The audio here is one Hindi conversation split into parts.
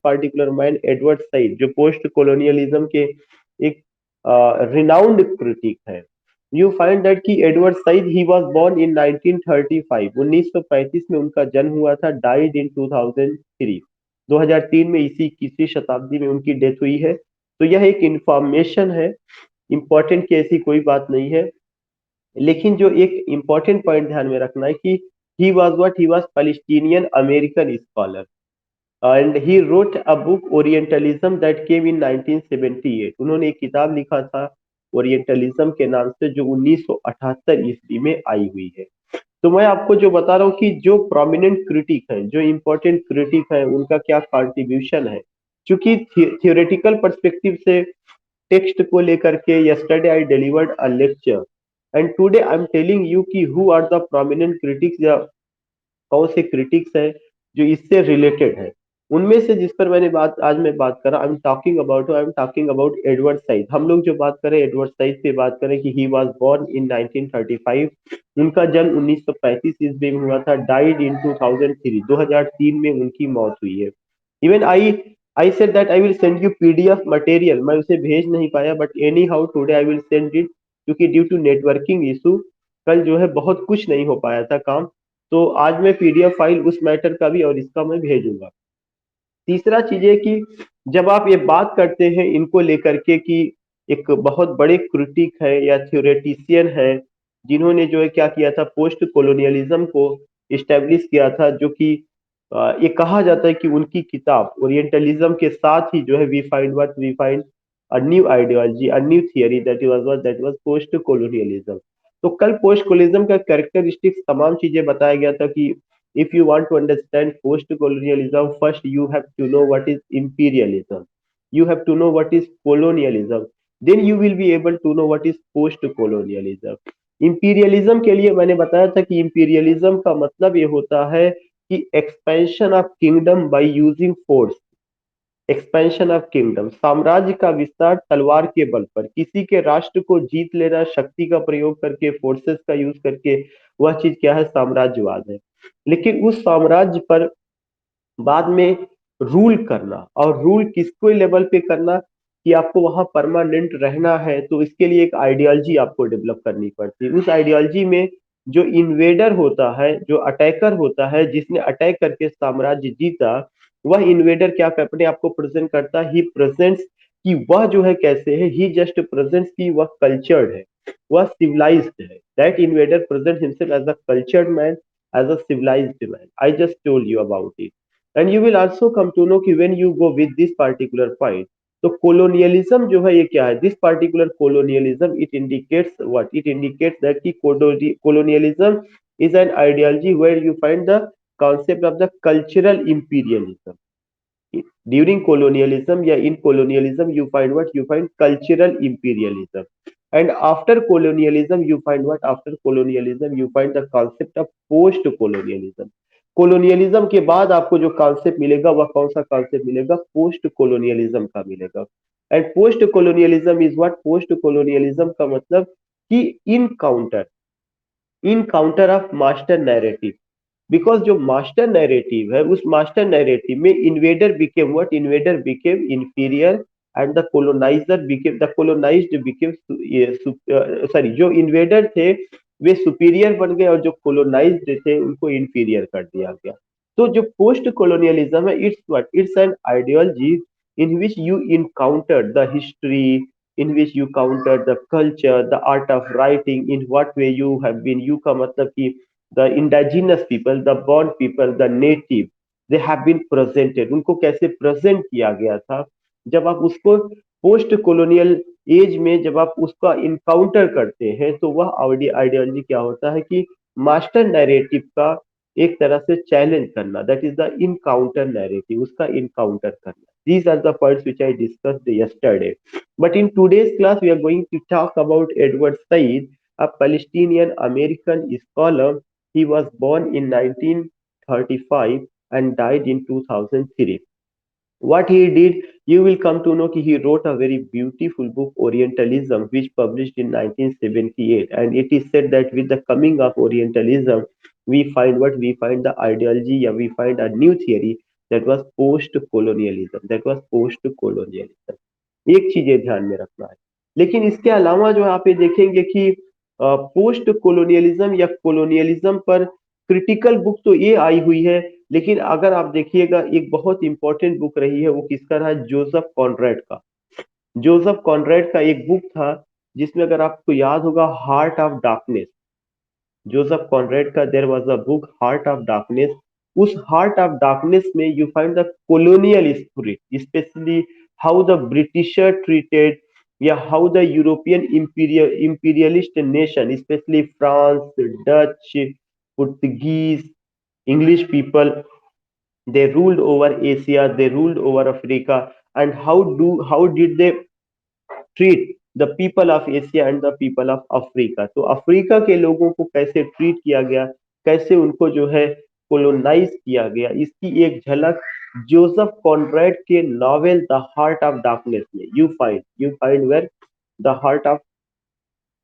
particular man, Edward Said, जो पोस्ट colonialism के एक renowned critic है. You find that कि Edward Said he was born in 1935, 1935 में उनका जन्म हुआ था, died in 2003, 2003 में इसी 21वीं शताब्दी में उनकी डेथ हुई है. तो यह एक इंफॉर्मेशन है, इंपॉर्टेंट की ऐसी कोई बात नहीं है, लेकिन जो एक इंपॉर्टेंट पॉइंट ध्यान में रखना है कि he was what, he was Palestinian American scholar and he wrote a book Orientalism that came in 1978. उन्होंने एक किताब लिखा था ओरिएंटलिज्म के नाम से, जो 1978 ईस्वी में आई हुई है. तो मैं आपको जो बता रहा हूँ कि जो प्रोमिनेंट क्रिटिक है, जो इम्पोर्टेंट क्रिटिक है, उनका क्या कंट्रीब्यूशन है. क्योंकि थियोरेटिकल पर्सपेक्टिव से टेक्स्ट को लेकर के yesterday I delivered a lecture and today I am telling you कि who are the prominent critics, या कौन से क्रिटिक्स हैं जो इससे रिलेटेड है. उनमें से जिस पर मैंने बात आज मैं बात कर रहा, I am talking about Edward Saeed. हम लोग जो बात करें एडवर्ड सईद पे बात करें कि ही वाज बोर्न इन 1935, उनका जन्म 1935 ईस्वी में हुआ था, डाइड इन 2003, 2003 में उनकी मौत हुई है. Even I said that I will send you PDF material, मैं उसे भेज नहीं पाया, but any how today I will send it, क्योंकि ड्यू टू नेटवर्किंग इशू कल जो है बहुत कुछ नहीं हो पाया था काम. तो आज मैं पीडीएफ फाइल उस मैटर का भी और इसका मैं भेजूंगा. तीसरा चीज है कि जब आप ये बात करते हैं इनको लेकर के कि एक बहुत बड़े क्रिटिक है या थ्योरेटिशियन है, जिन्होंने जो है क्या किया था, पोस्ट कॉलोनियलिज्म को इस्टेब्लिश किया था, जो कि ये कहा जाता है कि उनकी किताब ओरिएंटलिज्म के साथ ही जो है we find a new ideology, a new theory, that was post colonialism. तो कल पोस्ट कॉलोनियलिज्म का कैरेक्टरिस्टिक्स तमाम चीजें बताया गया था कि if you want to understand post colonialism, first you have to know what is imperialism, you have to know what is colonialism, then you will be able to know what is post colonialism. imperialism के लिए मैंने बताया था कि imperialism का मतलब ये होता है कि expansion of kingdom by using force. Expansion of kingdom, साम्राज्य का विस्तार तलवार के बल पर, किसी के राष्ट्र को जीत लेना शक्ति का प्रयोग करके, फोर्सेस का यूज करके, वह चीज क्या है, साम्राज्यवाद है. लेकिन उस साम्राज्य पर बाद में रूल करना, और रूल किसको लेवल पे करना कि आपको वहां परमानेंट रहना है, तो इसके लिए एक आइडियोलॉजी आपको डेवलप करनी पड़ती है. उस आइडियोलॉजी में जो इन्वेडर होता है, जो अटैकर होता है, जिसने अटैक करके साम्राज्य जीता, वह इन्वेडर क्या अपने आप को प्रेजेंट करता है, ही प्रेजेंट्स कि वह जो है कैसे है, ही जस्ट प्रेजेंट्स कि वह कल्चर्ड है, वह सिविलाइज्ड है. That invader present himself as a cultured man, as a civilised man. I just told you about it. And you will also come to know कि when you go with this particular point, तो कोलोनियलिज्म जो है ये क्या है, this particular colonialism, it indicates what, it indicates that कि colonialism is an ideology where you find the concept of the cultural imperialism. During colonialism, yeah, in colonialism you find what, you find cultural imperialism. And after colonialism you find what, after colonialism you find the concept of post colonialism. colonialism के बाद आपको जो कॉन्सेप्ट मिलेगा वह कौन सा कॉन्सेप्ट मिलेगा, पोस्ट colonialism का मिलेगा. And post colonialism is what, post colonialism का मतलब कि in counter of master narrative. Because जो मास्टर नैरेटिव है, उस मास्टर नैरेटिव में invader became what, invader became inferior and the coloniser became, the colonised became, sorry, जो इन्वेडर थे वे सुपीरियर बन गए, और जो कोलोनाइज्ड थे उनको इंफीरियर कर दिया गया. तो जो पोस्ट कोलोनियलिज्म है, it's what, it's an ideology in which you encounter the history, in which you counter the culture, the art of writing, in what way you have been, you का मतलब कि the indigenous people, the born people, the native, they have been presented, उनको कैसे प्रेजेंट किया गया था. जब आप उसको पोस्ट कॉलोनियल एज में जब आप उसका इनकाउंटर करते हैं, तो वह आइडियोलॉजी क्या होता है कि मास्टर नैरेटिव का एक तरह से चैलेंज करना, that is the encounter narrative, उसका इनकाउंटर करना. These are the points which I discussed yesterday. But in today's class, we are going to talk about Edward Said, a Palestinian American scholar. He was born in 1935 and died in 2003. What he did, you will come to know that he wrote a very beautiful book, Orientalism, which published in 1978. And it is said that with the coming of Orientalism, we find what, we find the ideology, yeah, we find a new theory, that was post colonialism, that was post colonialism. एक चीज ये ध्यान में रखना है। लेकिन इसके अलावा जो आप ये देखेंगे कि पोस्ट कोलोनियलिज्म या कोलोनियलिज्म पर क्रिटिकल बुक तो ये आई हुई है, लेकिन अगर आप देखिएगा एक बहुत इंपॉर्टेंट बुक रही है, वो किसका रहा? जोसेफ कॉनरेड का। जोसेफ कॉनरेड का एक बुक था जिसमें अगर आपको याद होगा Heart of Darkness, Joseph Conrad का there was a book Heart of Darkness. उस हार्ट ऑफ डार्कनेस में you find the colonial spirit, especially how the Britisher treated या how the European imperialist nation, especially France, Dutch, Portuguese, English people, they ruled over Asia, they ruled over Africa, and how did they treat the people of Asia and the people of Africa. तो अफ्रीका के लोगों को कैसे ट्रीट किया गया, कैसे उनको जो है कोलोनाइज किया गया, इसकी एक झलक जोसेफ कॉनरेड के novel the Heart of Darkness में you find where the Heart of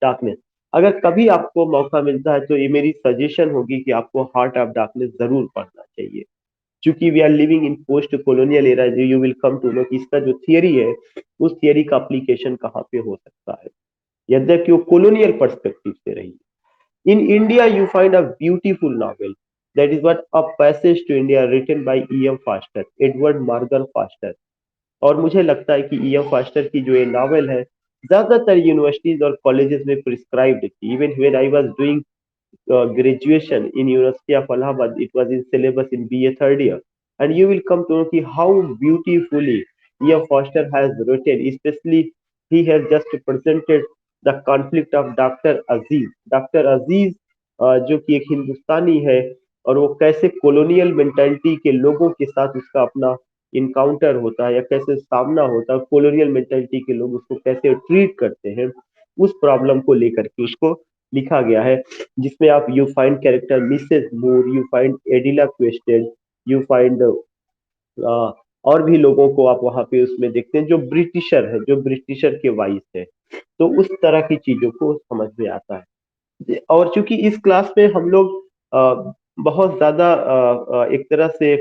Darkness. अगर कभी आपको मौका मिलता है तो ये मेरी सजेशन होगी कि आपको हार्ट ऑफ डार्कनेस जरूर पढ़ना चाहिए। क्योंकि we are living in post colonial era, you will come to know कि इसका जो थियरी है उस थियरी का अप्लीकेशन कहाँ पे हो सकता है, यद्यपि वो कोलोनियल पर्सपेक्टिव से रही। In India you find a beautiful novel, that is what a passage to India, written by E M Forster, Edward Morgan Forster. और मुझे लगता है कि ई एम फास्टर की जो ये नॉवेल है ज्यादातर यूनिवर्सिटीज और कॉलेजेस में प्रिस्क्राइब्ड थी। Even when I was doing graduation in University of Allahabad, it was in syllabus in BA third year. And you will come to know ki how beautifully E.M. Foster has written, especially he has just presented the conflict of Dr. Aziz. Dr. Aziz जो कि एक हिंदुस्तानी है, और वो कैसे कॉलोनियल मेंटालिटी के लोगों के साथ उसका अपना इनकाउंटर होता है या कैसे सामना होता है, कॉलोनियल मेंटालिटी के लोग उसको कैसे ट्रीट करते हैं, उस प्रॉब्लम को लेकर के उसको लिखा गया है। जिसमें आप you find character Mrs Moore, you find Adela Quested, you find और भी लोगों को आप वहां पे उसमें देखते हैं जो ब्रिटिशर है, जो ब्रिटिशर के वाइस है। तो उस तरह की चीजों को समझ में आता है। और चूंकि इस क्लास में हम लोग बहुत ज्यादा एक तरह से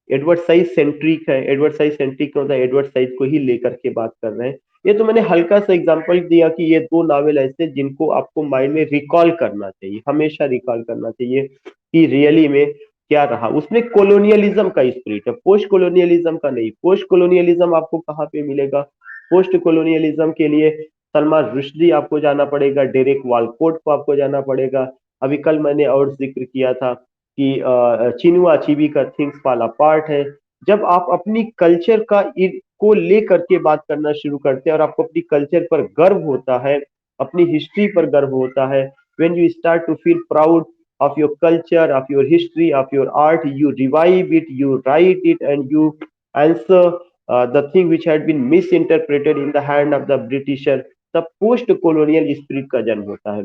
एडवर्ड साइड सेंट्रिक है, एडवर्ड साइड सेंट्रिक मतलब एडवर्ड साइड को ही लेकर के बात कर रहे हैं। ये तो मैंने हल्का सा एग्जांपल दिया कि ये दो नावल ऐसे जिनको आपको माइंड में रिकॉल करना चाहिए, हमेशा रिकॉल करना चाहिए कि रियली में क्या रहा। उसमें कोलोनियलिज्म का स्पिरिट है, पोस्ट कोलोनियलिज्म का नहीं। पोस्ट कोलोनियलिज्म आपको कहाँ पे मिलेगा? पोस्ट कोलोनियलिज्म के लिए सलमान रुश्दी आपको जाना पड़ेगा, डेरेक वालकोट को आपको जाना पड़ेगा। अभी कल मैंने और जिक्र किया था कि चिनुआ अचीबी का थिंग्स फॉल अपार्ट है। जब आप अपनी कल्चर का को लेकर के बात करना शुरू करते हैं और आपको अपनी कल्चर पर गर्व होता है, अपनी हिस्ट्री पर गर्व होता है, when you start to feel proud of your culture, of your history, of your art, you revive it, you write it, and you answer the thing which had been misinterpreted in the hand of the Britisher। तब पोस्ट कोलोनियल स्पिरिट का जन्म होता है।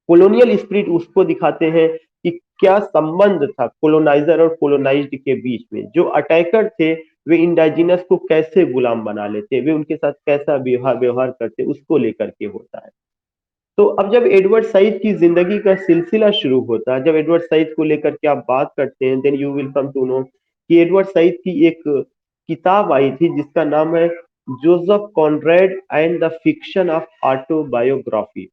कोलोनियल स्पिरिट उसको दिखाते हैं कि क्या संबंध था कोलोनाइजर और कोलोनाइज्ड के बीच में। जो अटैकर थे वे इंडाइजिनस को कैसे गुलाम बना लेते, वे उनके साथ कैसा व्यवहार करते, उसको लेकर के होता है। तो अब जब एडवर्ड साइद की जिंदगी का सिलसिला शुरू होता है, जब एडवर्ड साइद को लेकर के आप बात करते हैं, then you will come to know कि एडवर्ड साइद की एक किताब आई थी जिसका नाम है Joseph Conrad and the fiction of autobiography.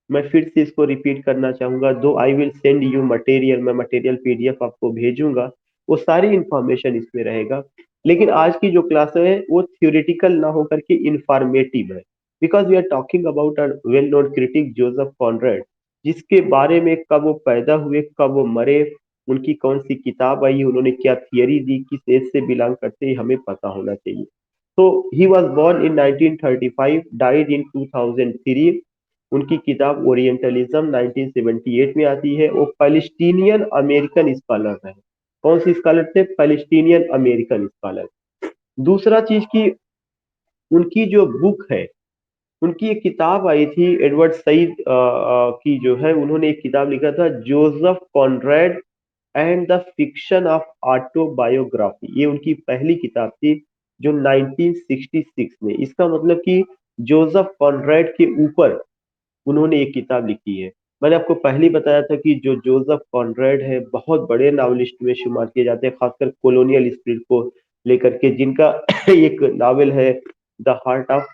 मैं फिर से इसको रिपीट करना चाहूंगा, though I will send you material, मैं मटेरियल पीडीएफ आपको भेजूंगा, वो सारी इंफॉर्मेशन इसमें रहेगा। लेकिन आज की जो क्लास है वो थ्योरेटिकल ना होकर के इंफॉर्मेटिव है, because we are talking about a well known critic Joseph Conrad, जिसके बारे में कब वो पैदा हुए, कब वो मरे, उनकी कौन सी किताब आई, उन्होंने क्या थियरी दी, किस एज से बिलोंग करते हैं, हमें पता होना चाहिए। तो he was born in 1935, died in 2003। उनकी किताब ओरिएंटलिज्म 1978 में आती है। वो पैलेस्टीनियन अमेरिकन स्कॉलर है। कौन सी स्कॉलर थे? Palestinian American scholar. दूसरा चीज की उनकी जो बुक है, उनकी एक किताब आई थी एडवर्ड सईद की जो है, उन्होंने एक किताब लिखा था Joseph Conrad and the fiction of autobiography. ये उनकी पहली किताब थी जो 1966 में, इसका मतलब कि जोसेफ कॉनरेड के ऊपर उन्होंने एक किताब लिखी है। मैंने आपको पहले ही बताया था कि जो जोसेफ कॉनरेड है बहुत बड़े नावलिस्ट में शुमार किए जाते हैं, खासकर कॉलोनियल स्पिरिट को लेकर के, जिनका एक नावल है द हार्ट ऑफ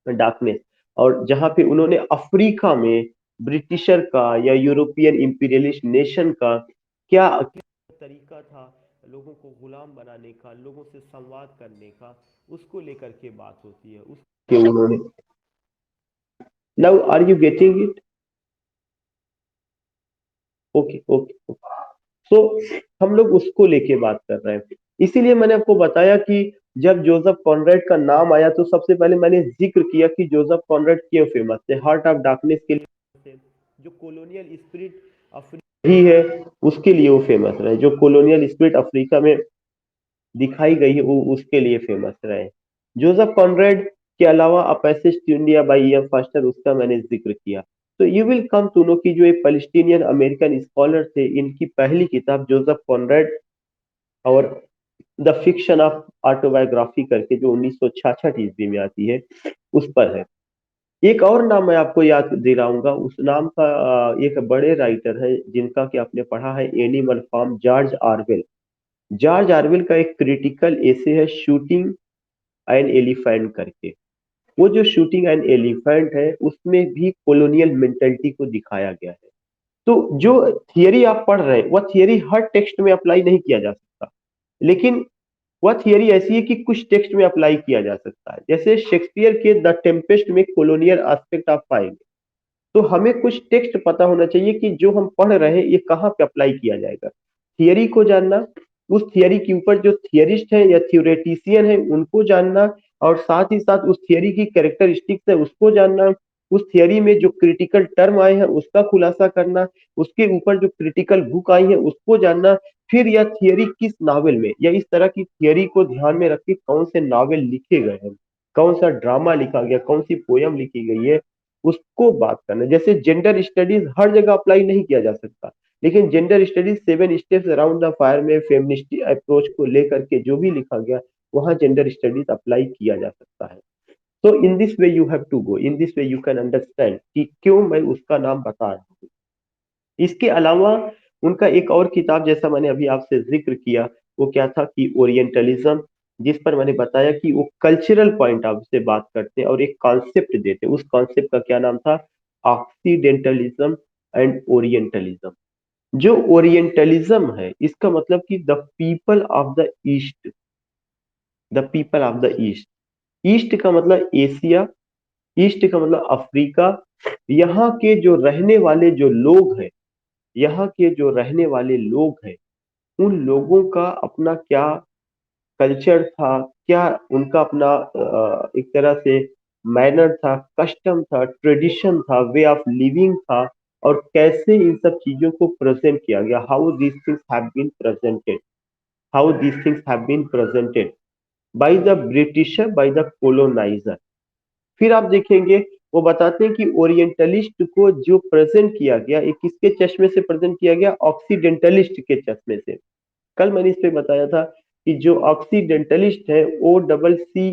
डार्कनेस, और जहां पे उन्होंने अफ्रीका में ब्रिटिशर का या यूरोपियन इंपीरियलिस्ट नेशन का क्या तरीका था लोगों को गुलाम बनाने का, लोगों से संवाद करने का, उसको लेकर के बात होती है। उसके उन्होंने, now are you getting it? Okay okay. सो हम लोग उसको लेके बात कर रहे हैं। इसीलिए मैंने आपको बताया कि जब जोसेफ कॉनरेड का नाम आया तो सबसे पहले मैंने जिक्र किया कि जोसेफ कॉनरेड क्यों फेमस थे। हार्ट ऑफ डार्कनेस के लिए, जो कॉलोनियल स्पिरिट अफ्रीका ही है उसके लिए वो फेमस रहे, जो कॉलोनियल स्पिरिट अफ्रीका में दिखाई गई है वो उसके लिए फेमस रहे। जोसेफ कॉनरेड के अलावा a passage to India by E.M. Forster, उसका मैंने जिक्र किया। तो you will come to know कि जो एक पैलेस्टीनियन अमेरिकन स्कॉलर थे, इनकी पहली किताब जोसेफ कॉनरेड और द फिक्शन ऑफ ऑटोबायोग्राफी करके, जो 1966 ईस्वी में आती है, उस पर है। एक और नाम मैं आपको याद दिलाऊंगा, उस नाम का एक बड़े राइटर है जिनका कि आपने पढ़ा है, एनिमल फार्म, जॉर्ज आरवेल। जॉर्ज आरवेल का एक क्रिटिकल एसे है शूटिंग एन एलिफेंट करके। वो जो शूटिंग एन एलिफेंट है उसमें भी कॉलोनियल मेंटेलिटी को दिखाया गया है। तो जो थियरी आप पढ़ रहे हैं वह थियरी हर टेक्स्ट में अप्लाई नहीं किया जा सकता, लेकिन वह थियरी ऐसी है कि कुछ टेक्स्ट में अप्लाई किया जा सकता है। जैसे शेक्सपियर के द टेम्पेस्ट में कॉलोनियल एस्पेक्ट आप पाएंगे, तो हमें कुछ टेक्स्ट पता होना चाहिए कि जो हम पढ़ रहे हैं ये कहाँ पे अप्लाई किया जाएगा। थियरी को जानना, उस थियरी के ऊपर जो थियरिस्ट है या थ्योरेटिशियन है उनको जानना, और साथ ही साथ उस थियरी की कैरेक्टरिस्टिक्स है उसको जानना, उस थियरी में जो क्रिटिकल टर्म आए हैं उसका खुलासा करना, उसके ऊपर जो क्रिटिकल बुक आई है उसको जानना, फिर यह थियरी किस नावल में या इस तरह की थियरी को ध्यान में रख के कौन से नावल लिखे गए हैं, कौन सा ड्रामा लिखा गया, कौन सी पोयम लिखी गई है, उसको बात करना। जैसे जेंडर स्टडीज हर जगह अप्लाई नहीं किया जा सकता, लेकिन gender studies 7 steps around the fire में फेमिनिस्ट अप्रोच को लेकर के जो भी लिखा गया, वहां जेंडर स्टडीज अप्लाई किया जा सकता है। तो in this way you have to go, in this way you can understand कि क्यों मैं उसका नाम बता रहा हूँ। इसके अलावा उनका एक और किताब, जैसा मैंने अभी आपसे जिक्र किया, वो क्या था कि ओरिएंटलिज्म, जिस पर मैंने बताया कि वो कल्चरल पॉइंट ऑफ से बात करते हैं और एक कॉन्सेप्ट देते हैं। उस कॉन्सेप्ट का क्या नाम था? ऑक्सीडेंटलिज्म एंड ओरिएंटलिज्म। जो ओरिएंटलिज्म है इसका मतलब कि the people of the east, the people of the east. East का मतलब एशिया, ईस्ट का मतलब अफ्रीका। यहाँ के जो रहने वाले जो लोग हैं, यहाँ के जो रहने वाले लोग हैं, उन लोगों का अपना क्या कल्चर था, क्या उनका अपना एक तरह से मैनर था, कस्टम था, ट्रेडिशन था, वे ऑफ लिविंग था, और कैसे इन सब चीजों को प्रेजेंट किया गया, how these things have been presented, how these things have been presented by the Britisher, by the coloniser. फिर आप देखेंगे वो बताते हैं कि ओरिएंटलिस्ट को जो प्रेजेंट किया गया, एक किसके चश्मे से प्रेजेंट किया गया? ऑक्सीडेंटलिस्ट के चश्मे से। कल मैंने इस पे बताया था कि जो ऑक्सीडेंटलिस्ट है, OCCIDENTALIST,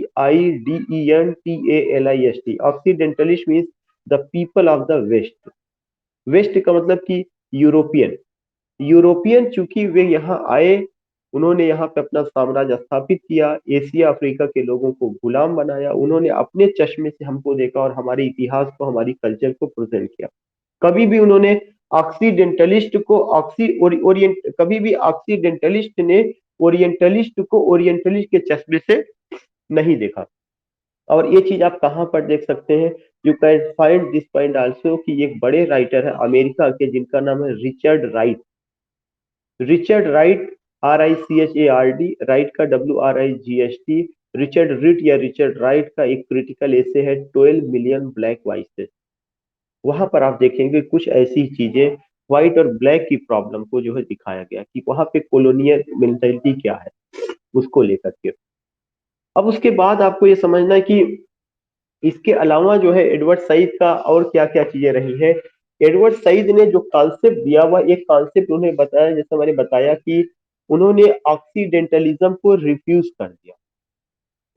occidentalist means the people of the west. West का मतलब कि यूरोपियन। यूरोपियन चूंकि वे यहाँ आए, उन्होंने यहाँ पे अपना साम्राज्य स्थापित किया, एशिया अफ्रीका के लोगों को गुलाम बनाया, उन्होंने अपने चश्मे से हमको देखा और हमारे इतिहास को, हमारी कल्चर को प्रेजेंट किया। कभी भी उन्होंने ऑक्सीडेंटलिस्ट को ओरिएंट कभी भी ऑक्सीडेंटलिस्ट ने ओरिएंटलिस्ट को ओरिएंटलिस्ट के चश्मे से नहीं देखा। और ये चीज आप कहाँ पर देख सकते हैं? You can find this point also कि एक बड़े राइटर है अमेरिका के जिनका नाम है Richard Wright. Richard Wright, RICHARD, right का WRIGHT। रिचर्ड रिट या रिचर्ड राइट का एक क्रिटिकल ऐसे है 12 मिलियन ब्लैक वॉइसेस। वहां पर आप देखेंगे कुछ ऐसी चीजें, व्हाइट और ब्लैक की प्रॉब्लम को जो है दिखाया गया कि वहां पे कॉलोनियल मेंटेलिटी क्या है उसको लेकर के। अब उसके बाद आपको ये समझना है कि इसके अलावा जो है एडवर्ड सईद का और क्या क्या चीजें रही है। एडवर्ड सईद ने जो कॉन्सेप्ट दिया हुआ, एक कॉन्सेप्ट उन्हें बताया, जैसे मैंने बताया कि उन्होंने ऑक्सीडेंटलिज्म को रिफ्यूज कर दिया।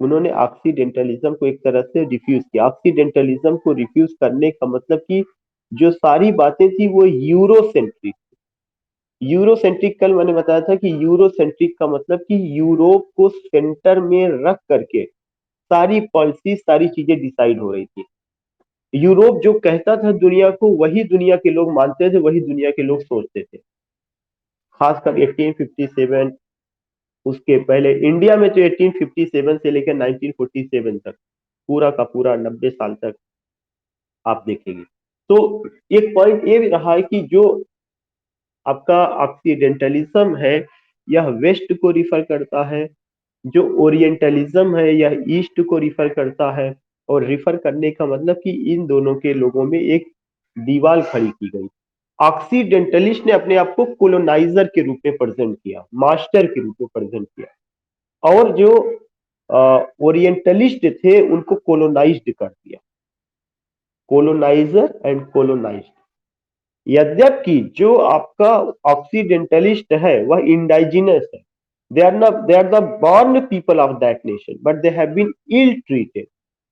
उन्होंने ऑक्सीडेंटलिज्म को एक तरह से रिफ्यूज किया। ऑक्सीडेंटलिज्म को रिफ्यूज करने का मतलब कि जो सारी बातें थी वो यूरोसेंट्रिक। यूरोसेंट्रिक कल मैंने बताया था कि यूरोसेंट्रिक का मतलब कि यूरोप को सेंटर में रख करके सारी पॉलिसी सारी चीजें डिसाइड हो रही थी। यूरोप जो कहता था दुनिया को, वही दुनिया के लोग मानते थे, वही दुनिया के लोग सोचते थे। खासकर 1857, उसके पहले इंडिया में तो 1857 से लेकर 1947 तक पूरा का पूरा 90 साल तक आप देखेंगे। तो एक पॉइंट ये भी रहा है कि जो आपका ऑक्सीडेंटलिज्म है यह वेस्ट को रिफर करता है, जो ओरिएंटलिज्म है यह ईस्ट को रिफर करता है। और रिफर करने का मतलब कि इन दोनों के लोगों में एक दीवार खड़ी की गई। ऑक्सीडेंटलिस्ट ने अपने आप को कोलोनाइजर के रूप में प्रेजेंट किया, मास्टर के रूप में प्रेजेंट किया, और जो ओरिएंटलिस्ट थे उनको कोलोनाइज्ड कर दिया। Coloniser and colonised. यद्यपि जो आपका ऑक्सीडेंटलिस्ट है वह इंडाइजिनस है, they are the born people of that nation, but they have been ill treated,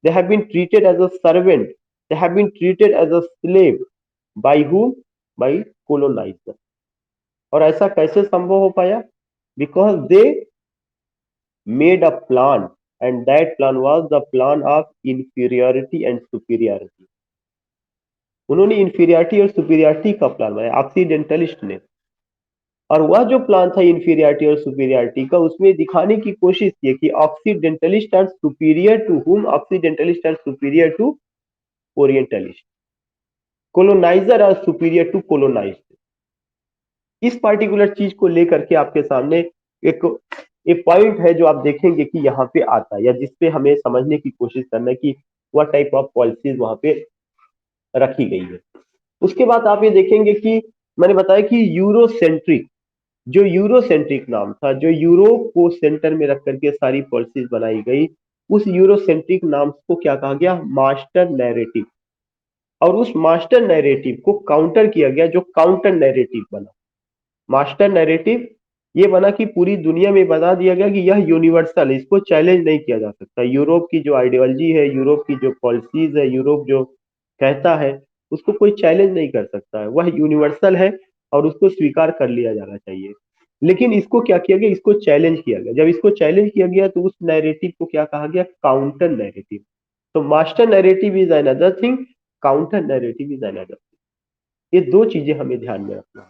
they have been treated as a servant, they have been treated as a slave. by whom? by colonizer। और ऐसा कैसे संभव हो पाया? because they made a plan, and that plan was the plan of inferiority and superiority। उन्होंने इंफीरियरिटी और सुपीरियरिटी का प्लान बनाया ऑक्सीडेंटलिस्ट ने। और वह जो प्लान था इंफीरियरिटी और सुपीरियरिटी का, उसमें दिखाने की कोशिश की कि ऑक्सीडेंटलिस्ट are superior to whom? Occidentalist are superior to orientalist. Coloniser are superior to colonised. इस पार्टिकुलर चीज को लेकर के आपके सामने एक एक पॉइंट है जो आप देखेंगे कि यहाँ पे आता है, या जिसपे हमें समझने की कोशिश करना है कि वह टाइप ऑफ पॉलिसीज वहां पे रखी गई है। उसके बाद आप ये देखेंगे कि मैंने बताया कि यूरोसेंट्रिक, जो यूरोसेंट्रिक नाम था, जो यूरोप को सेंटर में रख करके सारी पॉलिसीज बनाई गई, उस यूरोसेंट्रिक नाम को क्या कहा गया? Master narrative. और उस मास्टर नैरेटिव को काउंटर किया गया, जो काउंटर नैरेटिव बना। मास्टर नैरेटिव ये बना कि पूरी दुनिया में बता दिया गया कि यह यूनिवर्सल है, इसको चैलेंज नहीं किया जा सकता। यूरोप की जो आइडियोलॉजी है, यूरोप की जो पॉलिसीज है, यूरोप जो कहता है उसको कोई चैलेंज नहीं कर सकता है, वह यूनिवर्सल है और उसको स्वीकार कर लिया जाना चाहिए। लेकिन इसको क्या किया गया? इसको चैलेंज किया गया। जब इसको चैलेंज किया गया तो उस नैरेटिव को क्या कहा गया? Counter narrative. तो master narrative is another thing, counter narrative is another thing. ये दो चीजें हमें ध्यान में रखना है।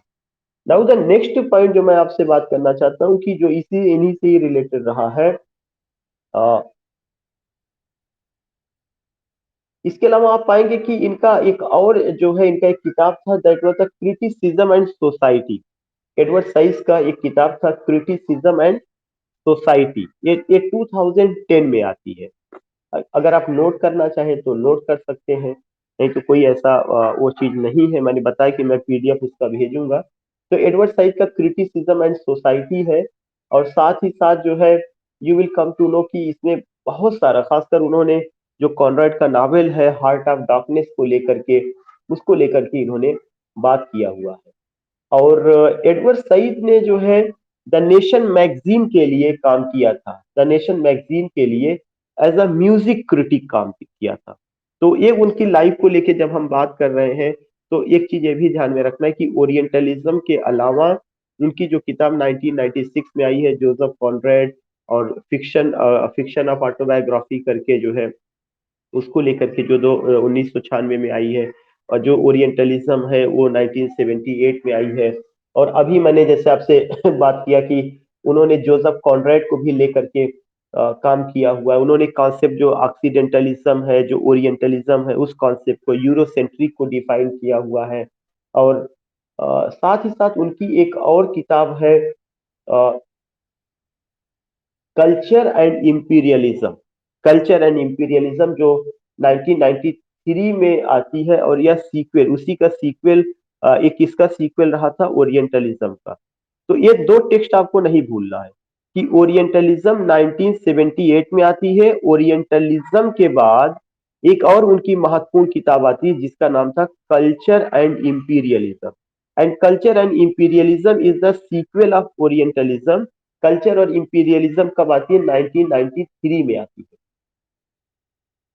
नाउ द नेक्स्ट पॉइंट जो मैं आपसे बात करना चाहता हूं कि जो इन्हीं से ही रिलेटेड रहा है, अ, इसके अलावा आप पाएंगे कि इनका एक और जो है, इनका एक किताब था, that was the criticism and society. Edward size का एक किताब था, क्रिटिसिज्म एंड सोसाइटी। ये 2010 में आती है। अगर आप नोट करना चाहें तो नोट कर सकते हैं, नहीं तो कोई ऐसा वो चीज नहीं है। मैंने बताया कि मैं पीडीएफ उसका भेजूंगा। तो एडवर्ड साइड का क्रिटिसिज्म एंड सोसाइटी है। और साथ ही साथ जो है, you will come to know कि इसमें बहुत सारा, खासकर उन्होंने जो कॉनराड का नावल है हार्ट ऑफ डार्कनेस को लेकर के, उसको लेकर के इन्होंने बात किया हुआ है। और एडवर्ड सईद ने जो है द नेशन मैगजीन के लिए काम किया था, द नेशन मैगजीन के लिए एज अ म्यूजिक क्रिटिक काम किया था। तो ये उनकी लाइफ को लेके जब हम बात कर रहे हैं तो एक चीज ये भी ध्यान में रखना है कि ओरिएंटलिज्म के अलावा उनकी जो किताब 1996 में आई है, जोसेफ कॉनरेड, और फिक्शन ऑफ ऑटोबायोग्राफी करके जो है, उसको लेकर के जो 1996 में आई है। और जो ओरिएंटलिज्म है वो 1978 में आई है। और अभी मैंने जैसे आपसे बात किया कि उन्होंने जोसेफ कॉनरेड को भी लेकर के काम किया हुआ है। उन्होंने कॉन्सेप्ट जो ऑक्सीडेंटलिज्म है, जो ओरिएंटलिज्म है, उस कॉन्सेप्ट को, यूरोसेंट्रिक को डिफाइन किया हुआ है। और साथ ही साथ उनकी एक और किताब है, culture and imperialism. Culture and imperialism जो 1993 में आती है, और यह सीक्वल, उसी का सीक्वल, एक इसका सीक्वल रहा था ओरिएंटलिज्म का। तो ये दो टेक्स्ट आपको नहीं भूलना है कि ओरिएंटलिज्म 1978 में आती है। ओरिएंटलिज्म के बाद एक और उनकी महत्वपूर्ण किताब आती है जिसका नाम था culture and imperialism. And culture and imperialism is the sequel of orientalism. Culture और इंपीरियलिज्म कब आती है? 1993 में आती है।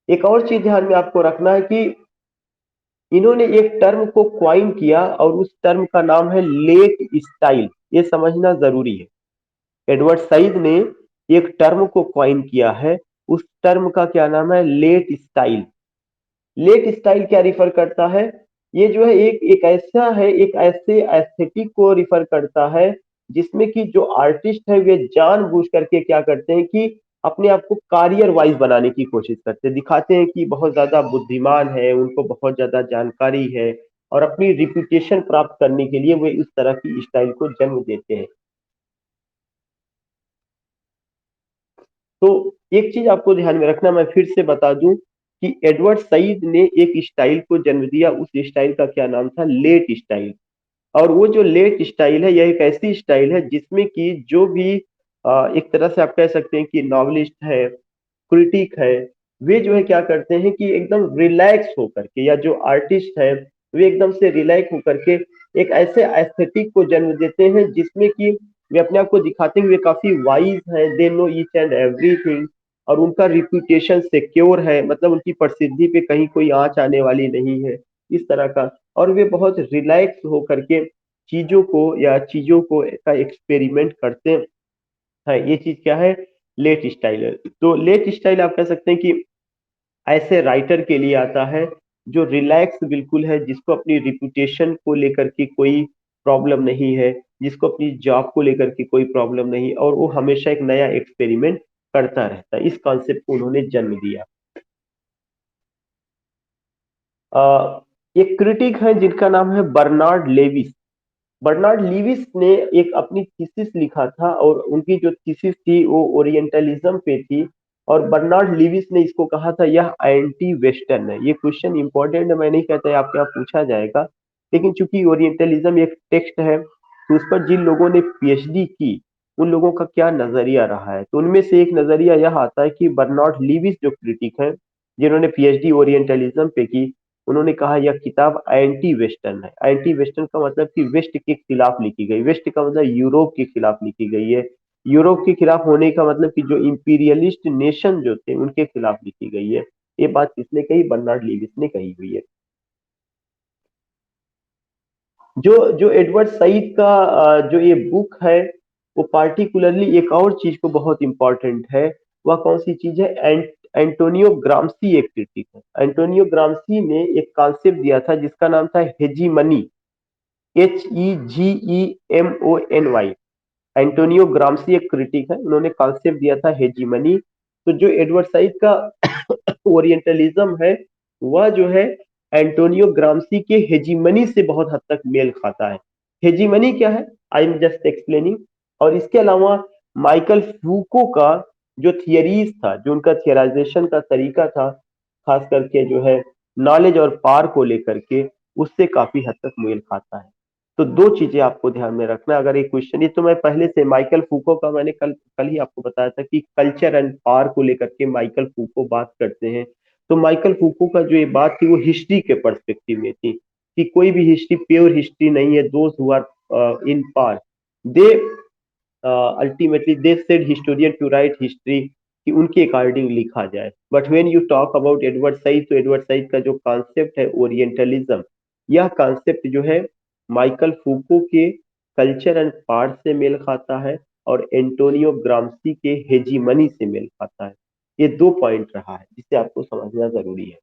एक और चीज ध्यान में आपको रखना है कि इन्होंने एक टर्म को क्वाइन किया और उस टर्म का नाम है लेट स्टाइल। ये समझना जरूरी है। एडवर्ड सईद ने एक टर्म को क्वाइन किया है, उस टर्म का क्या नाम है? Late style. लेट स्टाइल क्या रिफर करता है? ये जो है एक ऐसा है, एक ऐसे एस्थेटिक को रिफर करता है जिसमें कि जो आर्टिस्ट है वे जानबूझ करके क्या करते हैं कि अपने आप को कारियर वाइज बनाने की कोशिश करते हैं, दिखाते हैं कि बहुत ज्यादा बुद्धिमान है, उनको बहुत ज्यादा जानकारी है, और अपनी रिपुटेशन प्राप्त करने के लिए वे इस तरह की स्टाइल को जन्म देते हैं। तो एक चीज आपको ध्यान में रखना, मैं फिर से बता दूं कि एडवर्ड सईद ने एक स्टाइल को जन्म दिया, उस स्टाइल का क्या नाम था? Late style. और वो जो लेट स्टाइल है, यह एक ऐसी स्टाइल है जिसमें कि जो भी एक तरह से आप कह सकते हैं कि नॉवलिस्ट है, क्रिटिक है, वे जो है क्या करते हैं कि एकदम रिलैक्स होकर के, या जो आर्टिस्ट है वे एकदम से रिलैक्स होकर के एक ऐसे एस्थेटिक को जन्म देते हैं जिसमें कि वे अपने आप को दिखाते हैं वे काफी वाइज हैं, they know each and everything, और उनका रिप्यूटेशन सिक्योर है, मतलब उनकी प्रसिद्धि पे कहीं कोई आंच आने वाली नहीं है, इस तरह का। और वे बहुत रिलैक्स होकर के चीजों को या चीजों को का एक्सपेरिमेंट करते हैं। ये चीज क्या है? लेट स्टाइल है। तो लेट स्टाइल आप कह सकते हैं कि ऐसे राइटर के लिए आता है जो रिलैक्स बिल्कुल है, जिसको अपनी रिपुटेशन को लेकर के कोई प्रॉब्लम नहीं है, जिसको अपनी जॉब को लेकर के कोई प्रॉब्लम नहीं, और वो हमेशा एक नया एक्सपेरिमेंट करता रहता है। इस कॉन्सेप्ट को उन्होंने जन्म दिया। एक क्रिटिक है जिनका नाम है बर्नार्ड लेविस। बर्नार्ड लीविस ने एक अपनी थीसिस लिखा था, और उनकी जो थीसिस थी वो ओरिएंटलिज्म पे थी। और बर्नार्ड लीविस ने इसको कहा था यह एंटी वेस्टर्न है। ये क्वेश्चन इंपॉर्टेंट है, मैं नहीं कहता आपके यहाँ पूछा जाएगा, लेकिन चूंकि ओरिएंटलिज्म एक टेक्स्ट है तो उस पर जिन लोगों ने पीएचडी की उन लोगों का क्या नजरिया रहा है, तो उनमें से एक नजरिया यह आता है कि बर्नार्ड लीविस जो क्रिटिक है जिन्होंने पीएचडी ओरिएंटलिज्म पे की, उन्होंने कहा यह किताब एंटी वेस्टर्न है। एंटी वेस्टर्न का मतलब कि वेस्ट के खिलाफ लिखी गई, वेस्ट का मतलब यूरोप के खिलाफ लिखी गई है। यूरोप के खिलाफ होने का मतलब कि जो इंपीरियलिस्ट नेशन जो थे उनके खिलाफ लिखी गई है। ये बात किसने कही? बर्नार्ड लीविस ने कही हुई है। जो जो एडवर्ड सईद का जो ये बुक है, वो पार्टिकुलरली एक और चीज को बहुत इंपॉर्टेंट है। वह कौन सी चीज है? एंटोनियो ग्राम्सी एक क्रिटिक है। एंटोनियो ग्राम्सी ने एक कॉन्सेप्ट दिया था जिसका नाम था हेजीमनी। HEGEMONY। एंटोनियो ग्राम्सी एक क्रिटिक है, उन्होंने कॉन्सेप्ट दिया था हेजीमनी। तो जो एडवर्ड सईद का ओरिएंटलिज्म है वह जो है एंटोनियो ग्राम्सी के हेजीमनी से बहुत हद तक मेल खाता है। हेजीमनी क्या है? I am just explaining. और इसके अलावा माइकल फूको का जो थियरीज था, जो उनका थियराइजेशन का तरीका था, खास करके जो है नॉलेज और पार को लेकर के, उससे काफी हद तक मेल खाता है। तो दो चीजें आपको ध्यान में रखना अगर एक क्वेश्चन, ये तो मैं पहले से माइकल फूको का मैंने कल कल ही आपको बताया था कि कल्चर एंड पावर को लेकर के माइकल फूको बात करते हैं। तो माइकल फूको का जो ये बात थी वो हिस्ट्री के पर्सपेक्टिव में थी कि कोई भी हिस्ट्री प्योर हिस्ट्री नहीं है। Those who are in power, they ultimately they said historian to write history, कि उनके अकॉर्डिंग लिखा जाए। But when you talk about Edward Said, तो एडवर्ड सईद का जो कॉन्सेप्ट है ओरिएंटलिज्म, यह कॉन्सेप्ट जो है माइकल फूको के कल्चर एंड पार्ट से मेल खाता है और एंटोनियो ग्राम्सी के हेजीमनी से मेल खाता है। ये दो पॉइंट रहा है जिसे आपको समझना जरूरी है।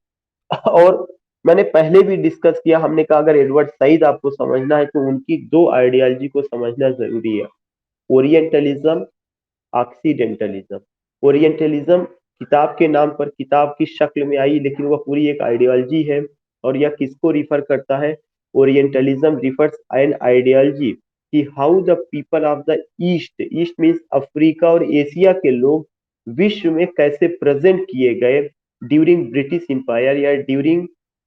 और मैंने पहले भी डिस्कस किया, हमने कहा अगर एडवर्ड सईद आपको समझना है तो उनकी दो आइडियोलॉजी को समझना जरूरी है, ओरिएंटलिज्म, ऑक्सीडेंटलिज्म। ओरिएंटलिज्म किताब के नाम पर किताब की शक्ल में आई, लेकिन वह पूरी एक आइडियोलॉजी है। और यह किसको रिफर करता है? ओरिएंटलिज्म रिफर्स एन आइडियोलॉजी कि how the people of the east, east means Africa और एशिया के लोग विश्व में कैसे प्रेजेंट किए गए ड्यूरिंग ब्रिटिश इंपायर, या ड्यूरिंग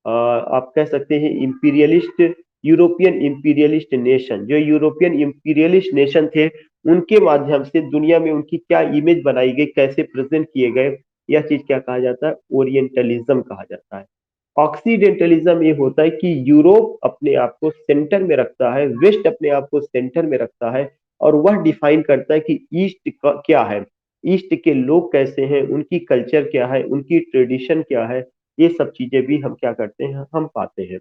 आप कह सकते हैं इंपीरियलिस्ट, यूरोपियन इंपीरियलिस्ट नेशन। जो यूरोपियन इंपीरियलिस्ट नेशन थे उनके माध्यम से दुनिया में उनकी क्या इमेज बनाई गई, कैसे प्रेजेंट किए गए, यह चीज क्या कहा जाता है? ओरिएंटलिज्म कहा जाता है। ऑक्सीडेंटलिज्म ये होता है कि यूरोप अपने आप को सेंटर में रखता है, वेस्ट अपने आप को सेंटर में रखता है, और वह डिफाइन करता है कि ईस्ट क्या है, ईस्ट के लोग कैसे हैं, उनकी कल्चर क्या है, उनकी ट्रेडिशन क्या है, ये सब चीजें भी हम क्या करते हैं, हम पाते हैं।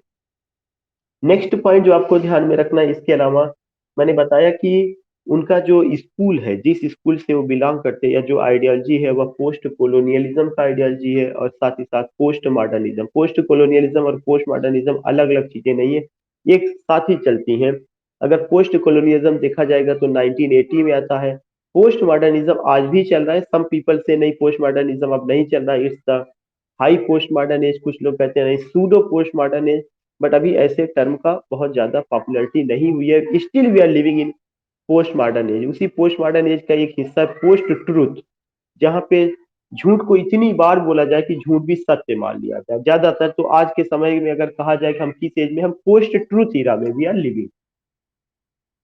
नेक्स्ट पॉइंट जो आपको ध्यान में रखना है, इसके अलावा मैंने बताया कि उनका जो स्कूल है, जिस स्कूल से वो बिलोंग करते हैं या जो आइडियोलॉजी है, वह पोस्ट कोलोनियलिज्म का आइडियोलॉजी है, और साथ ही साथ पोस्ट मॉडर्निज्म। पोस्ट कोलोनियलिज्म और पोस्ट मॉडर्निज्म अलग अलग चीजें नहीं है, ये एक साथ ही चलती हैं। अगर पोस्ट कोलोनियलिज्म देखा जाएगा तो 1980 में आता है। पोस्ट मॉडर्निज्म आज भी चल रहा है, सम पीपल से नहीं पोस्ट मॉडर्निज्म अब नहीं चल रहा है, it's the high post modern as, कुछ लोग कहते हैं नहीं pseudo post modern as. But अभी ऐसे टर्म का बहुत ज्यादा पॉपुलैरिटी नहीं हुई है, still we are living in post modern age. उसी पोस्ट मॉडर्न एज का एक हिस्सा पोस्ट ट्रूथ, जहाँ पे झूठ को इतनी बार बोला जाए कि झूठ भी सत्य मान लिया जाए। ज्यादातर तो आज के समय में अगर कहा जाए कि हम किस एज में, हम पोस्ट ट्रूथ ईरा में वी आर लिविंग।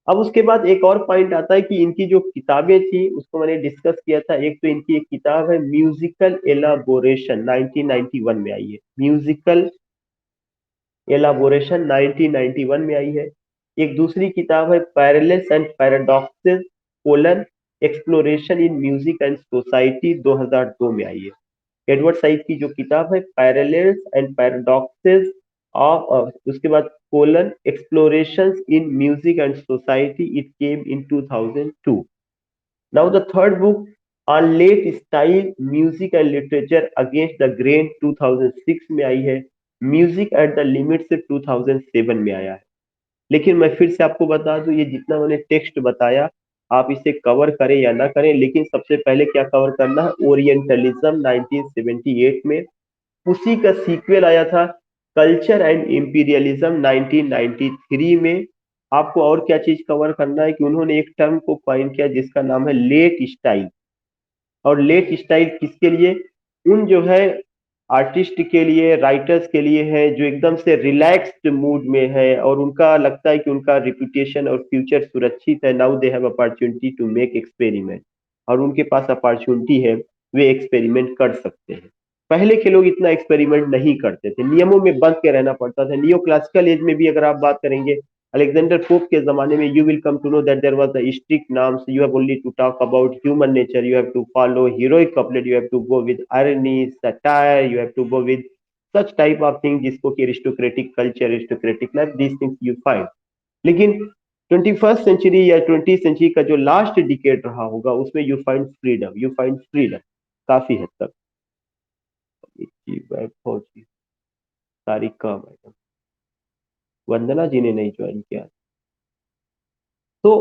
अब उसके बाद एक और पॉइंट आता है कि इनकी जो किताबें थी उसको मैंने डिस्कस किया था। एक तो इनकी एक किताब है म्यूजिकल एलाबोरेशन, 1991 में आई है। म्यूजिकल एलाबोरेशन 1991 में आई है। एक दूसरी किताब है parallels and paradoxes colon exploration in music and society, 2002 में आई है। एडवर्ड साइड की जो किताब है पैरेलल्स एंड पैराडॉक्सेस ऑफ, उसके बाद colon explorations in music and society, it came in 2002। Now the third book on late style music and literature against the grain, 2006 में आई है। म्यूजिक एट द लिमिट से 2007 में आया है। लेकिन मैं फिर से आपको बता दूं, ये जितना मैंने टेक्स्ट बताया आप इसे कवर करें या ना करें, लेकिन सबसे पहले क्या कवर करना है, ओरिएंटलिज्म 1978 में। उसी का सीक्वल आया था कल्चर एंड इंपीरियलिज्म 1993 में। आपको और क्या चीज कवर करना है कि उन्होंने एक टर्म को कॉइन किया जिसका नाम है लेट स्टाइल। और लेट स्टाइल किसके लिए, उन जो है आर्टिस्ट के लिए, राइटर्स के लिए है जो एकदम से रिलैक्स्ड मूड में है और उनका लगता है कि उनका रिपुटेशन और फ्यूचर सुरक्षित है। Now they have opportunity to make experiment, और उनके पास अपॉर्चुनिटी है, वे एक्सपेरिमेंट कर सकते हैं। पहले के लोग इतना एक्सपेरिमेंट नहीं करते थे, नियमों में बंद के रहना पड़ता था। नियो क्लासिकल एज में भी अगर आप बात करेंगे, अलेक्जेंडर पोप के जमाने में, you will come to know that there was a strict norms, you have only to talk about human nature, you have to follow heroic couplet, you have to go with irony, satire, you have to go with such type of things जिसको कि aristocratic culture, aristocratic life, these things you find। लेकिन 21st सेंचुरी या 20th सेंचुरी का जो लास्ट डिकेड रहा होगा उसमें you find freedom, you find freedom काफी हद तक। फौजी सारिका मैडम, वंदना जी ने नहीं ज्वाइन किया। तो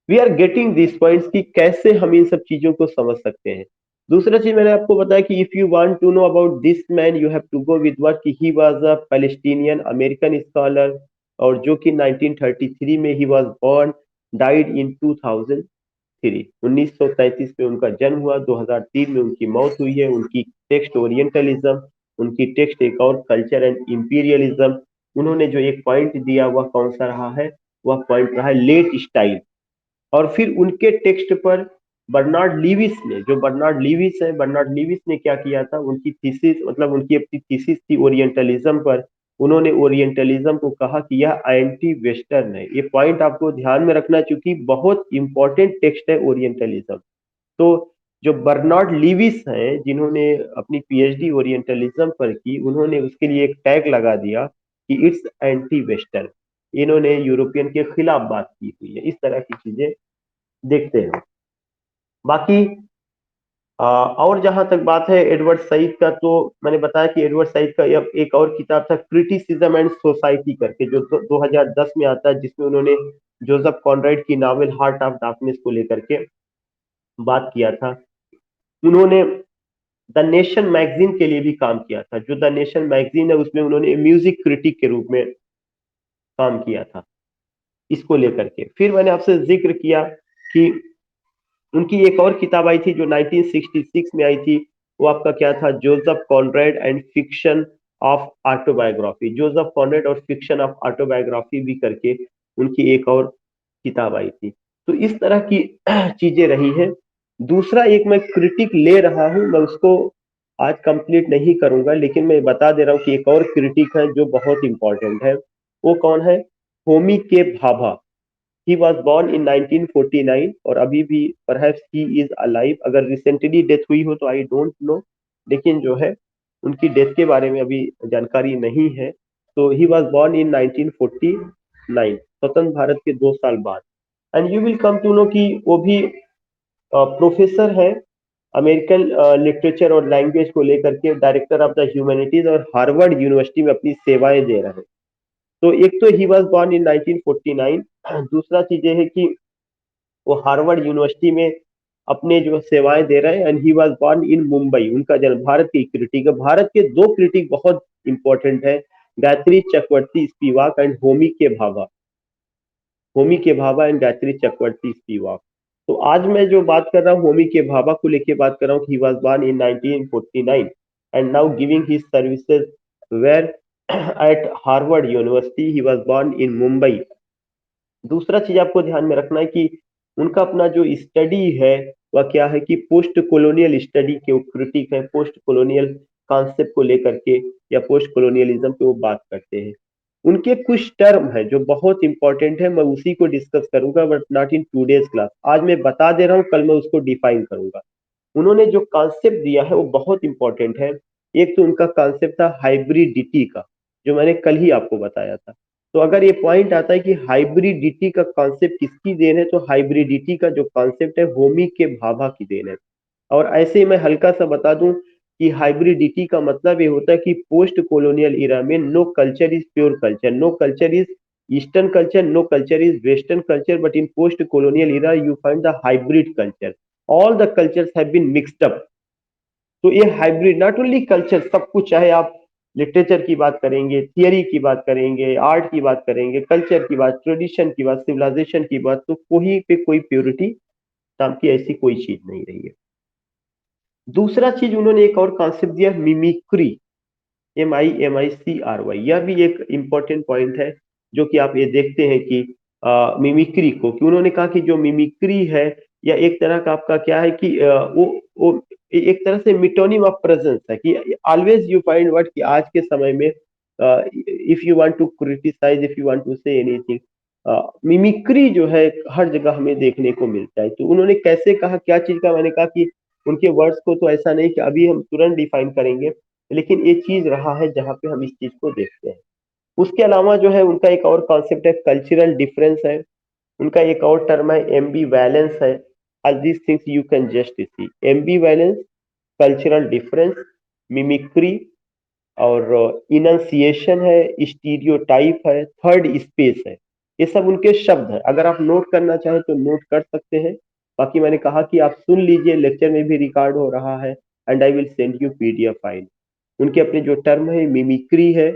we are getting this points कि कैसे हम इन सब चीजों को समझ सकते हैं। दूसरा चीज मैंने आपको बताया कि if you want to know about this man you have to go with what, कि he was a Palestinian American scholar, और जो कि 1933 में he was born, died in 2003। 1933 में उनका जन्म हुआ, 2003 में उनकी मौत हुई है। उनकी टेक्स्ट ओरिएंटलिज्म, उनकी टेक्स्ट एक और कल्चर एंड इंपीरियलिज्म। उन्होंने जो एक पॉइंट दिया वह कौन सा रहा है, वह पॉइंट रहा है लेट स्टाइल। और फिर उनके टेक्स्ट पर बर्नार्ड लीविस ने, जो बर्नार्ड लीविस है, बर्नार्ड लीविस ने क्या किया था, उनकी थीसिस, मतलब उनकी अपनी थीसिस थी ओरिएंटलिज्म पर। उन्होंने ओरिएंटलिज्म को कहा कि यह एंटी वेस्टर्न है। ये पॉइंट आपको ध्यान में रखना, चूंकि बहुत इंपॉर्टेंट टेक्स्ट है ओरिएंटलिज्म। तो जो बर्नार्ड लीविस हैं, जिन्होंने अपनी पीएचडी ओरिएंटलिज्म पर की, उन्होंने उसके लिए एक टैग लगा दिया कि इट्स एंटी वेस्टर्न। इन्होंने यूरोपियन के खिलाफ बात की हुई है। इस तरह की चीजें देखते हैं। बाकी और जहां तक बात है एडवर्ड सईद का, तो मैंने बताया कि एडवर्ड सईद का एक और किताब था क्रिटिसिज्म एंड सोसाइटी करके, जो 2010 में आता है, जिसमें उन्होंने जोसेफ कॉनरेड की नावल हार्ट ऑफ डार्कनेस को लेकर के बात किया था। उन्होंने द नेशन मैगजीन के लिए भी काम किया था। जो द नेशन मैगजीन है उसमें उन्होंने म्यूजिक क्रिटिक के रूप में काम किया था, इसको लेकर के। फिर मैंने आपसे जिक्र किया कि उनकी एक और किताब आई थी जो 1966 में आई थी, वो आपका क्या था, Joseph Conrad and fiction of autobiography. Joseph Conrad और फिक्शन ऑफ ऑटोबायोग्राफी भी करके उनकी एक और किताब आई थी। तो इस तरह की चीजें रही हैं। दूसरा एक मैं क्रिटिक ले रहा हूं, मैं उसको आज कंप्लीट नहीं करूंगा, लेकिन मैं बता दे रहा हूं कि एक और क्रिटिक है जो बहुत इंपॉर्टेंट है। वो कौन है, Homi K Bhabha. He was born in 1949 और अभी भी परहैप्स ही इज अलाइव। अगर रिसेंटली डेथ हुई हो तो आई डोंट नो, लेकिन जो है उनकी डेथ के बारे में अभी जानकारी नहीं है। तो ही वॉज बॉर्न इन 1949, स्वतंत्र भारत के 2 साल बाद। And you will come to know कि वो भी प्रोफेसर है अमेरिकन लिटरेचर और लैंग्वेज को लेकर के, डायरेक्टर ऑफ द ह्यूमैनिटीज, और हार्वर्ड यूनिवर्सिटी में अपनी सेवाएं दे रहे हैं। तो एक तो ही वाज बॉर्न इन 1949। दूसरा चीज ये है कि वो हार्वर्ड यूनिवर्सिटी में अपने जो सेवाएं दे रहे हैं। And he was born in Mumbai. उनका जन्म, भारत की क्रिटिक है, भारत के 2 क्रिटिक बहुत इंपॉर्टेंट है, Gayatri Chakravorty Spivak and Homi K Bhabha and Gayatri Chakravorty Spivak. तो आज मैं जो बात कर रहा हूँ होमी के भाभा को लेके बात कर रहा हूँ। He was born in 1949 and now giving his services where at Harvard University. He was born in Mumbai. दूसरा चीज आपको ध्यान में रखना है कि उनका अपना जो स्टडी है वह क्या है कि पोस्ट कॉलोनियल स्टडी के वो क्रिटिक है, पोस्ट कॉलोनियल कॉन्सेप्ट को लेकर के या पोस्ट कॉलोनियलिज्म पे वो बात करते हैं। उनके कुछ टर्म है जो बहुत इंपॉर्टेंट है, मैं उसी को डिस्कस करूंगा but not in today's class. आज मैं बता दे रहा हूँ, कल मैं उसको डिफाइन करूंगा। उन्होंने जो कॉन्सेप्ट दिया है वो बहुत इंपॉर्टेंट है। एक तो उनका कॉन्सेप्ट था हाइब्रिडिटी का, जो मैंने कल ही आपको बताया था। तो अगर ये पॉइंट आता है कि हाइब्रिडिटी का कॉन्सेप्ट किसकी देन है, तो हाइब्रिडिटी का जो कॉन्सेप्ट है होमी के भाभा की देन है। और ऐसे ही मैं हल्का सा बता दूं कि हाइब्रिडिटी का मतलब ये होता है कि पोस्ट कॉलोनियल इरा में no culture is pure culture, no culture is eastern culture, no culture is western culture, but in post colonial era you find the hybrid culture, all the cultures have been mixed up. तो ये हाइब्रिड नॉट ओनली कल्चर, सब कुछ, चाहे आप लिटरेचर की बात करेंगे, थियरी की बात करेंगे, आर्ट की बात करेंगे, कल्चर की बात, ट्रेडिशन की बात, सिविलाइजेशन की बात, तो कोई पे कोई प्योरिटी नाम की ऐसी कोई चीज नहीं रही है। दूसरा चीज उन्होंने एक और कॉन्सेप्ट दिया, मिमिक्री, MIMICRY। यह भी एक इंपॉर्टेंट पॉइंट है जो कि आप ये देखते हैं कि मिमिक्री को, कि उन्होंने कहा कि जो मिमिक्री है या एक तरह का आपका क्या है कि वो एक तरह से मिटोनिम ऑफ प्रेजेंस है, कि ऑलवेज यू फाइंड वर्ड कि आज के समय में if you want to criticize, if you want to say anything, mimicry जो है हर जगह हमें देखने को मिलता है। तो उन्होंने कैसे कहा, क्या चीज का, मैंने कहा कि उनके वर्ड्स को तो ऐसा नहीं कि अभी हम तुरंत डिफाइन करेंगे, लेकिन ये चीज रहा है जहाँ पे हम इस चीज को देखते हैं। उसके अलावा जो है उनका एक और कॉन्सेप्ट है कल्चरल डिफरेंस है। उनका एक और टर्म है एम्बी वैलेंस है। All these things you can just see, ambivalence, cultural difference, mimicry, और इनंसिएशन है, स्टीरियोटाइप है, थर्ड स्पेस है। ये सब उनके शब्द हैं, अगर आप नोट करना चाहें तो नोट कर सकते हैं। बाकी मैंने कहा कि आप सुन लीजिए, लेक्चर में भी रिकॉर्ड हो रहा है, and I will send you PDF file. उनके अपने जो टर्म है, मिमिक्री है,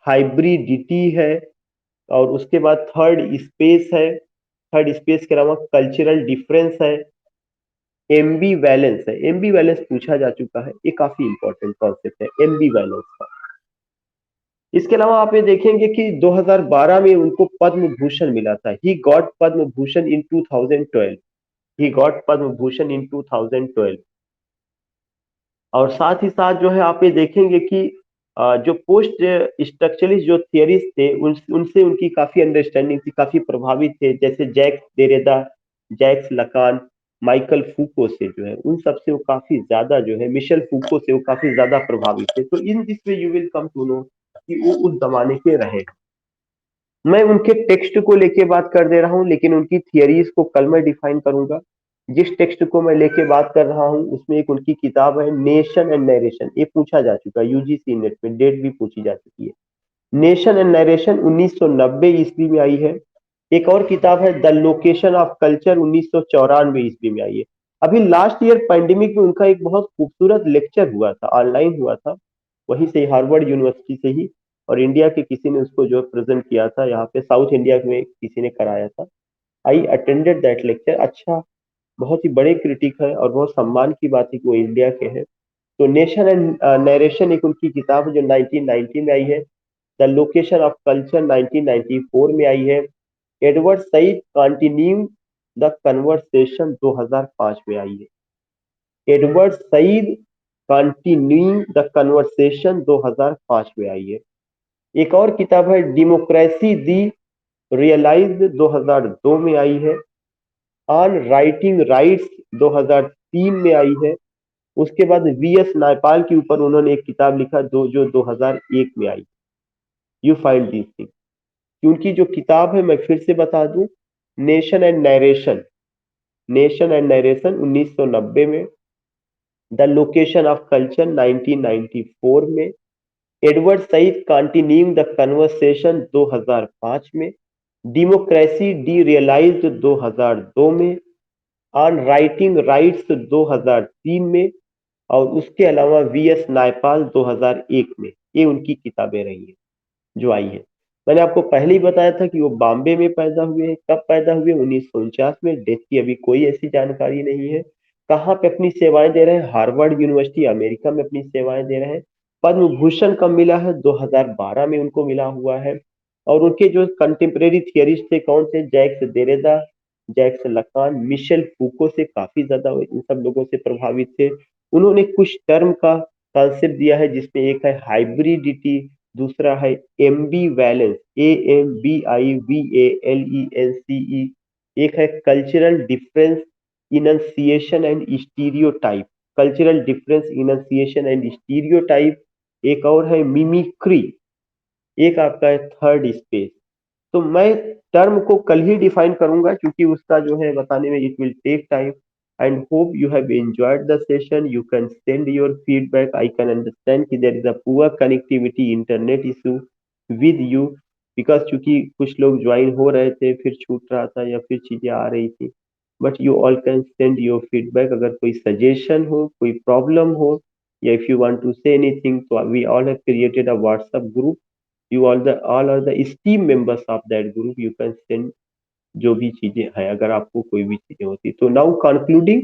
हाइब्रिडिटी है, और उसके बाद थर्ड स्पेस है, थर्ड स्पेस के अलावा कल्चरल डिफरेंस है, एम्बी वैलेंस है। एम्बी वैलेंस पूछा जा चुका है, ये काफी इंपॉर्टेंट कॉन्सेप्ट है एम्बी वैलेंस का। इसके अलावा आप ये देखेंगे कि 2012 में उनको पद्म भूषण मिला था। He got Padma Bhushan in 2012। He got Padma Bhushan in 2012। और साथ ही साथ जो है आप ये देखेंगे कि जो पोस्ट स्ट्रक्चरलिस्ट जो थियरिस्ट थे उनसे उनकी काफी अंडरस्टैंडिंग थी, काफी प्रभावित थे, जैसे Jacques Derrida, Jacques Lacan, Michael फूको से जो है, उन सबसे वो काफी ज्यादा जो है, मिशेल फूको से वो काफी ज्यादा प्रभावित थे। तो in this way you will come to know कि वो उस जमाने के रहे। मैं उनके टेक्स्ट को लेके बात कर दे रहा हूँ, लेकिन उनकी थियरीज को कल मैं डिफाइन करूंगा। जिस टेक्स्ट को मैं लेके बात कर रहा हूँ उसमें एक उनकी किताब है नेशन एंड नरेशन। ये पूछा जा चुका है UGC नेट में, डेट भी पूछी जा चुकी है। नेशन एंड नरेशन 1990 ईस्वी में आई है। एक और किताब है द लोकेशन ऑफ कल्चर, 1994 ईस्वी में आई है। अभी लास्ट ईयर पैंडेमिक में उनका एक बहुत खूबसूरत लेक्चर हुआ था, ऑनलाइन हुआ था, वहीं से हार्वर्ड यूनिवर्सिटी से ही, और इंडिया के किसी ने उसको जो प्रेजेंट किया था, यहाँ पे साउथ इंडिया में किसी ने कराया था। I attended that lecture. अच्छा, बहुत ही बड़े क्रिटिक है और बहुत सम्मान की बात है कि वो इंडिया के हैं। तो नेशन एंड नरेशन एक उनकी किताब है जो 1990 में आई है। द लोकेशन ऑफ कल्चर 1994 में आई है। Edward Said continue the conversation 2005 में आई है। Edward Said continuing the conversation 2005 में आई है। एक और किताब है डेमोक्रेसी दी रियलाइज्ड, 2002 में आई है। ऑन राइटिंग राइट्स 2003 में आई है। उसके बाद वीएस नायपाल के ऊपर उन्होंने एक किताब लिखा जो 2001 में आई। You find this thing. उनकी जो किताब है मैं फिर से बता दूं, nation and narration, nation and narration 1990 में, द लोकेशन ऑफ कल्चर 1994 में, Edward Said continuing the conversation 2005 में, डेमोक्रेसी डी रियलाइज्ड 2002 में, ऑन राइटिंग राइट्स 2003 में, और उसके अलावा वीएस नायपाल 2001 में। ये उनकी किताबें रही हैं जो आई है। मैंने आपको पहले ही बताया था कि वो बॉम्बे में पैदा हुए हैं। कब पैदा हुए? 1949 में। डेथ की अभी कोई ऐसी जानकारी नहीं है। कहाँ पे अपनी सेवाएं दे रहे हैं? हार्वर्ड यूनिवर्सिटी अमेरिका में अपनी सेवाएं दे रहे हैं। पद्म भूषण कब मिला है? 2012 में उनको मिला हुआ है। और उनके जो कंटेम्प्रेरी थियरिस्ट थे कौन से? Jacques Derrida, Jacques Lacan, Michel Foucault से काफी ज्यादा इन सब लोगों से प्रभावित थे। उन्होंने कुछ टर्म का कॉन्सेप्ट दिया है जिसमें एक है हाइब्रिडिटी, दूसरा है एम्बी वैलेंस, AMBIVALENCE, एक है cultural difference enunciation and stereotype, cultural difference enunciation and stereotype, एक और है मिमिक्री, एक आपका है थर्ड स्पेस। तो मैं टर्म को कल ही डिफाइन करूंगा क्योंकि उसका जो है बताने में it will take time. And hope you have enjoyed the session. You can send your feedback. I can understand कि there is a poor connectivity internet issue with you, because चूंकि कुछ लोग ज्वाइन हो रहे थे फिर छूट रहा था या फिर चीजें आ रही थी। But you all can send your feedback. अगर कोई सजेशन हो, कोई प्रॉब्लम हो, या if you want to say anything, तो we all have created a WhatsApp group. You all are the esteemed members of that group. You can send जो भी चीजें हैं, अगर आपको कोई भी चीजें होती। तो now concluding,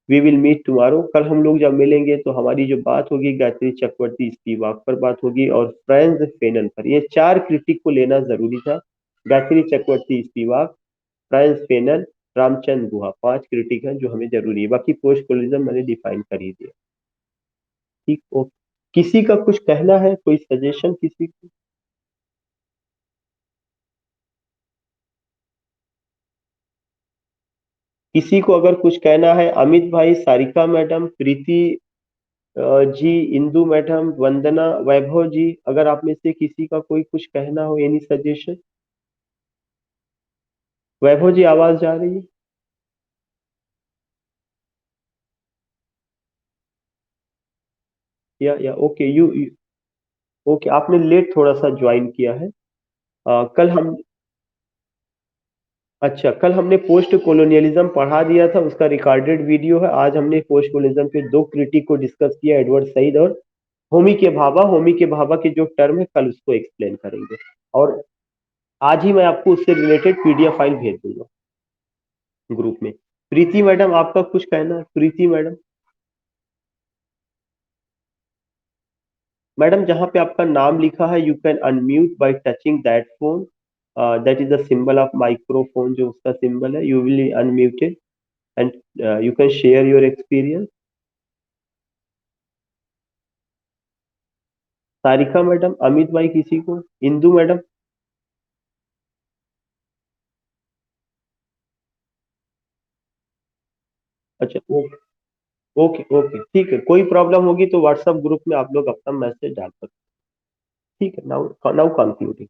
we will meet tomorrow. कल हम लोग जब मिलेंगे तो हमारी जो बात होगी गायत्री चक्रवर्ती स्पीवाक पर बात होगी और फ्रांज फेनन पर। ये चार क्रिटिक को लेना जरूरी था। गायत्री चक्रवर्ती स्पीवाक, फ्रांज फेनन, रामचंद्र गुहा, पांच क्रिटिक हैं जो हमें जरूरी है। बाकी पोस्ट कोलोनिज्म मैंने डिफाइन कर ही दिया। ठीक, ओके। किसी का कुछ कहना है, कोई सजेशन किसी को? किसी को अगर कुछ कहना है, अमित भाई, सारिका मैडम, प्रीति जी, इंदु मैडम, वंदना, वैभव जी, अगर आप में से किसी का कोई कुछ कहना हो, एनी सजेशन? वैभव जी आवाज जा रही है? या ओके, ओके, आपने लेट थोड़ा सा ज्वाइन किया है। कल हम, अच्छा, कल हमने पोस्ट कोलोनियलिज्म पढ़ा दिया था, उसका रिकॉर्डेड वीडियो है। आज हमने पोस्ट कोलोनियलिज्म के दो क्रिटिक को डिस्कस किया, एडवर्ड सईद और होमी के भाभा। होमी के भाभा की जो टर्म है कल उसको एक्सप्लेन करेंगे। और आज ही मैं आपको उससे रिलेटेड पीडीएफ फाइल भेज दूंगा ग्रुप में। प्रीति मैडम, आपका कुछ कहना है? प्रीति मैडम, मैडम जहाँ पे आपका नाम लिखा है, you can unmute bye touching that phone. That is the symbol of microphone, जो उसका सिंबल है, you will unmuted and you can share your experience. Sarika madam, Amit भाई, किसी को? इंदू मैडम? अच्छा, ओके, ओके, ओके, ठीक है। कोई प्रॉब्लम होगी तो व्हाट्सएप ग्रुप में आप लोग अपना मैसेज डाल सकते हैं। ठीक है, नाउ नाउ कंक्लूडिंग।